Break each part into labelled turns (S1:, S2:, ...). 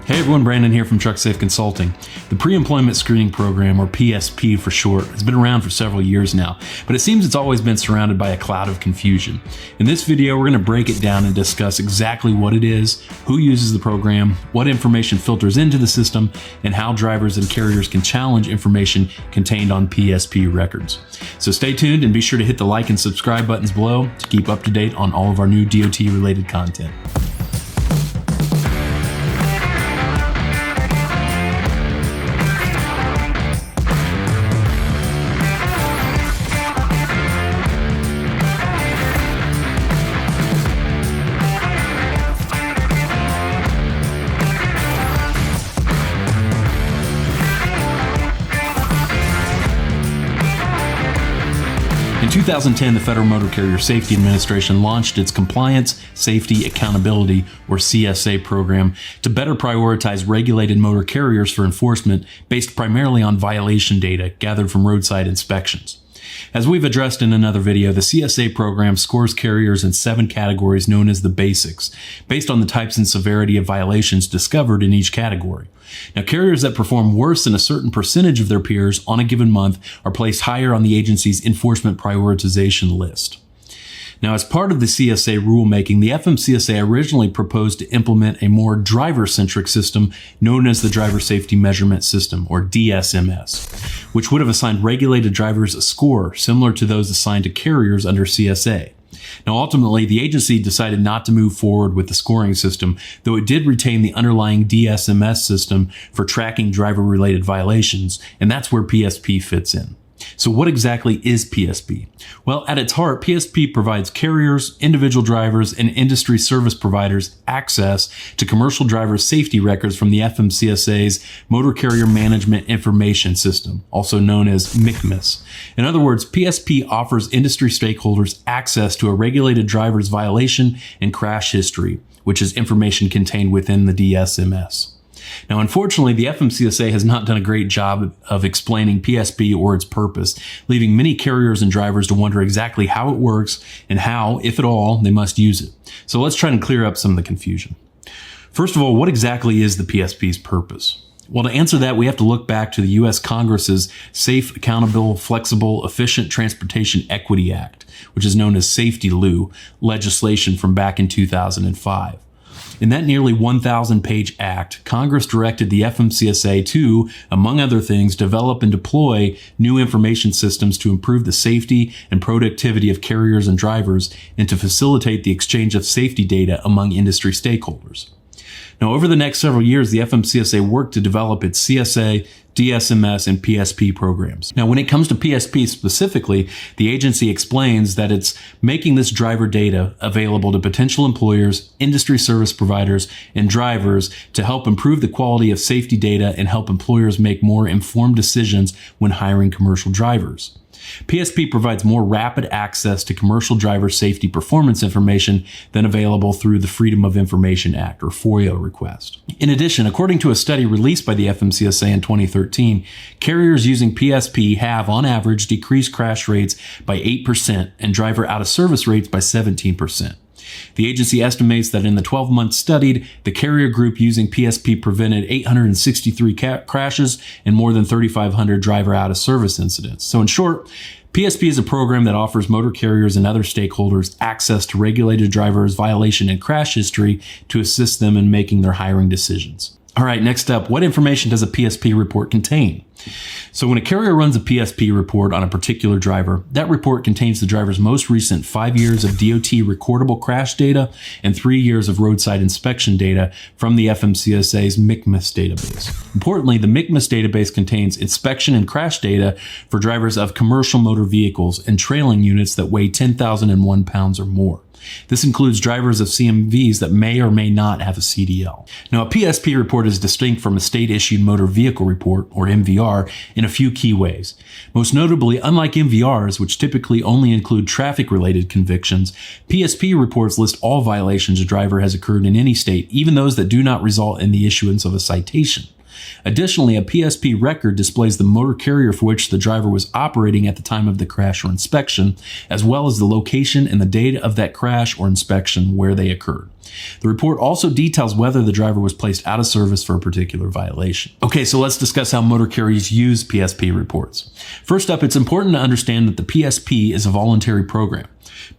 S1: Hey everyone, Brandon here from TruckSafe Consulting. The Pre-Employment Screening Program, or PSP for short, has been around for several years now, but it seems it's always been surrounded by a cloud of confusion. In this video, we're going to break it down and discuss exactly what it is, who uses the program, what information filters into the system, and how drivers and carriers can challenge information contained on PSP records. So stay tuned and be sure to hit the like and subscribe buttons below to keep up to date on all of our new DOT-related content. In 2010, the Federal Motor Carrier Safety Administration launched its Compliance, Safety, Accountability, or CSA program to better prioritize regulated motor carriers for enforcement based primarily on violation data gathered from roadside inspections. As we've addressed in another video, the CSA program scores carriers in 7 categories known as the basics, based on the types and severity of violations discovered in each category. Now, carriers that perform worse than a certain percentage of their peers on a given month are placed higher on the agency's enforcement prioritization list. Now, as part of the CSA rulemaking, the FMCSA originally proposed to implement a more driver-centric system known as the Driver Safety Measurement System, or DSMS, which would have assigned regulated drivers a score similar to those assigned to carriers under CSA. Now, ultimately, the agency decided not to move forward with the scoring system, though it did retain the underlying DSMS system for tracking driver-related violations, and that's where PSP fits in. So what exactly is PSP? Well, at its heart, PSP provides carriers, individual drivers, and industry service providers access to commercial driver safety records from the FMCSA's Motor Carrier Management Information System, also known as MCMIS. In other words, PSP offers industry stakeholders access to a regulated driver's violation and crash history, which is information contained within the DSMS. Now, unfortunately, the FMCSA has not done a great job of explaining PSP or its purpose, leaving many carriers and drivers to wonder exactly how it works and how, if at all, they must use it. So let's try and clear up some of the confusion. First of all, what exactly is the PSP's purpose? Well, to answer that, we have to look back to the U.S. Congress's Safe, Accountable, Flexible, Efficient Transportation Equity Act, which is known as Safety Law, legislation from back in 2005. In that nearly 1,000-page act, Congress directed the FMCSA to, among other things, develop and deploy new information systems to improve the safety and productivity of carriers and drivers and to facilitate the exchange of safety data among industry stakeholders. Now, over the next several years, the FMCSA worked to develop its CSA, DSMS, and PSP programs. Now, when it comes to PSP specifically, the agency explains that it's making this driver data available to potential employers, industry service providers, and drivers to help improve the quality of safety data and help employers make more informed decisions when hiring commercial drivers. PSP provides more rapid access to commercial driver safety performance information than available through the Freedom of Information Act, or FOIA request. In addition, according to a study released by the FMCSA in 2013, carriers using PSP have, on average, decreased crash rates by 8% and driver out-of-service rates by 17%. The agency estimates that in the 12 months studied, the carrier group using PSP prevented 863 crashes and more than 3,500 driver out-of-service incidents. So in short, PSP is a program that offers motor carriers and other stakeholders access to regulated drivers' violation and crash history to assist them in making their hiring decisions. All right, next up, what information does a PSP report contain? So when a carrier runs a PSP report on a particular driver, that report contains the driver's most recent 5 years of DOT recordable crash data and 3 years of roadside inspection data from the FMCSA's MCMIS database. Importantly, the MCMIS database contains inspection and crash data for drivers of commercial motor vehicles and trailing units that weigh 10,001 pounds or more. This includes drivers of CMVs that may or may not have a CDL. Now, a PSP report is distinct from a state-issued motor vehicle report, or MVR, in a few key ways. Most notably, unlike MVRs, which typically only include traffic-related convictions, PSP reports list all violations a driver has occurred in any state, even those that do not result in the issuance of a citation. Additionally, a PSP record displays the motor carrier for which the driver was operating at the time of the crash or inspection, as well as the location and the date of that crash or inspection where they occurred. The report also details whether the driver was placed out of service for a particular violation. Okay, so let's discuss how motor carriers use PSP reports. First up, it's important to understand that the PSP is a voluntary program,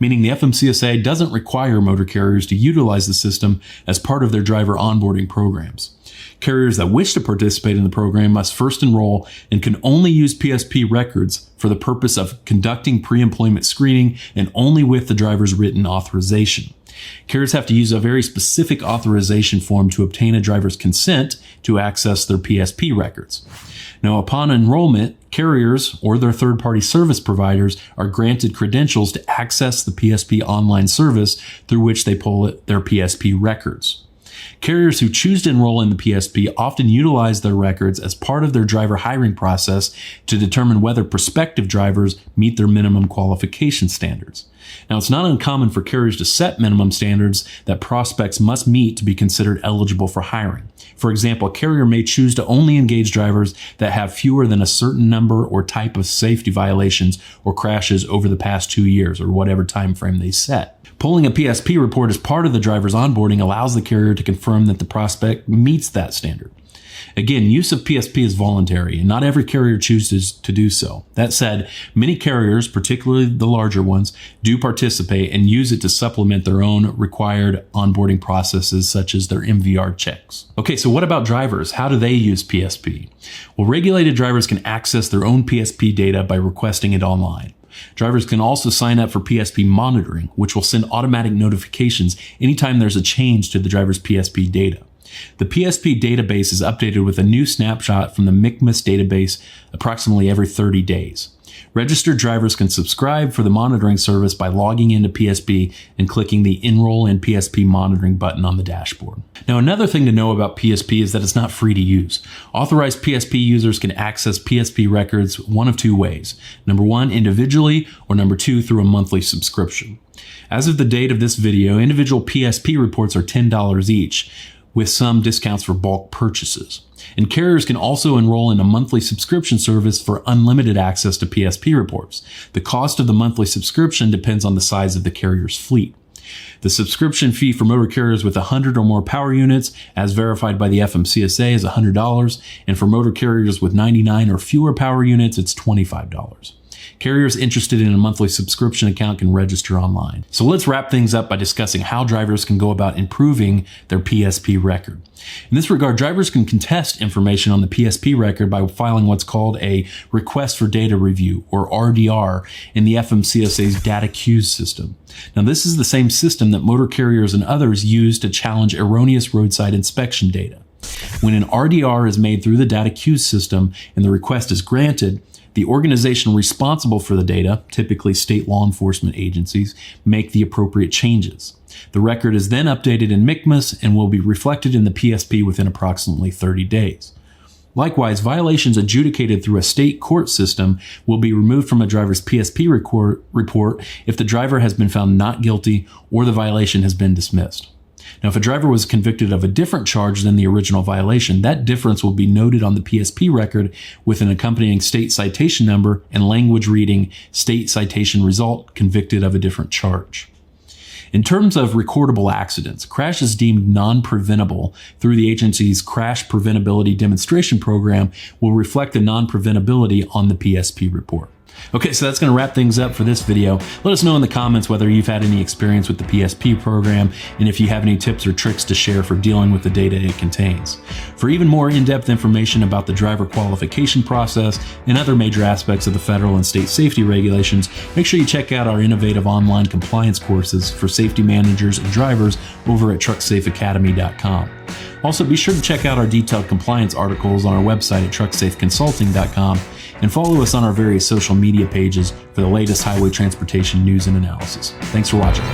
S1: meaning the FMCSA doesn't require motor carriers to utilize the system as part of their driver onboarding programs. Carriers that wish to participate in the program must first enroll and can only use PSP records for the purpose of conducting pre-employment screening and only with the driver's written authorization. Carriers have to use a very specific authorization form to obtain a driver's consent to access their PSP records. Now, upon enrollment, carriers or their third-party service providers are granted credentials to access the PSP online service through which they pull their PSP records. Carriers who choose to enroll in the PSP often utilize their records as part of their driver hiring process to determine whether prospective drivers meet their minimum qualification standards. Now, it's not uncommon for carriers to set minimum standards that prospects must meet to be considered eligible for hiring. For example, a carrier may choose to only engage drivers that have fewer than a certain number or type of safety violations or crashes over the past 2 years, or whatever time frame they set. Pulling a PSP report as part of the driver's onboarding allows the carrier to confirm that the prospect meets that standard. Again, use of PSP is voluntary, and not every carrier chooses to do so. That said, many carriers, particularly the larger ones, do participate and use it to supplement their own required onboarding processes, such as their MVR checks. Okay, so what about drivers? How do they use PSP? Well, regulated drivers can access their own PSP data by requesting it online. Drivers can also sign up for PSP monitoring, which will send automatic notifications anytime there's a change to the driver's PSP data. The PSP database is updated with a new snapshot from the MCMIS database approximately every 30 days. Registered drivers can subscribe for the monitoring service by logging into PSP and clicking the Enroll in PSP Monitoring button on the dashboard. Now, another thing to know about PSP is that it's not free to use. Authorized PSP users can access PSP records one of two ways. Number one, individually, or number two, through a monthly subscription. As of the date of this video, individual PSP reports are $10 each, with some discounts for bulk purchases. And carriers can also enroll in a monthly subscription service for unlimited access to PSP reports. The cost of the monthly subscription depends on the size of the carrier's fleet. The subscription fee for motor carriers with 100 or more power units, as verified by the FMCSA, is $100, and for motor carriers with 99 or fewer power units, it's $25. Carriers interested in a monthly subscription account can register online. So let's wrap things up by discussing how drivers can go about improving their PSP record. In this regard, drivers can contest information on the PSP record by filing what's called a Request for Data Review, or RDR, in the FMCSA's data queues system. Now, this is the same system that motor carriers and others use to challenge erroneous roadside inspection data. When an RDR is made through the data queues system and the request is granted, the organization responsible for the data, typically state law enforcement agencies, make the appropriate changes. The record is then updated in MCMIS and will be reflected in the PSP within approximately 30 days. Likewise, violations adjudicated through a state court system will be removed from a driver's PSP report if the driver has been found not guilty or the violation has been dismissed. Now, if a driver was convicted of a different charge than the original violation, that difference will be noted on the PSP record with an accompanying state citation number and language reading state citation result convicted of a different charge. In terms of recordable accidents, crashes deemed non-preventable through the agency's Crash Preventability Demonstration Program will reflect the non-preventability on the PSP report. Okay, so that's going to wrap things up for this video. Let us know in the comments whether you've had any experience with the PSP program and if you have any tips or tricks to share for dealing with the data it contains. For even more in-depth information about the driver qualification process and other major aspects of the federal and state safety regulations, make sure you check out our innovative online compliance courses for safety managers and drivers over at trucksafeacademy.com. Also, be sure to check out our detailed compliance articles on our website at trucksafeconsulting.com and follow us on our various social media pages for the latest highway transportation news and analysis. Thanks for watching.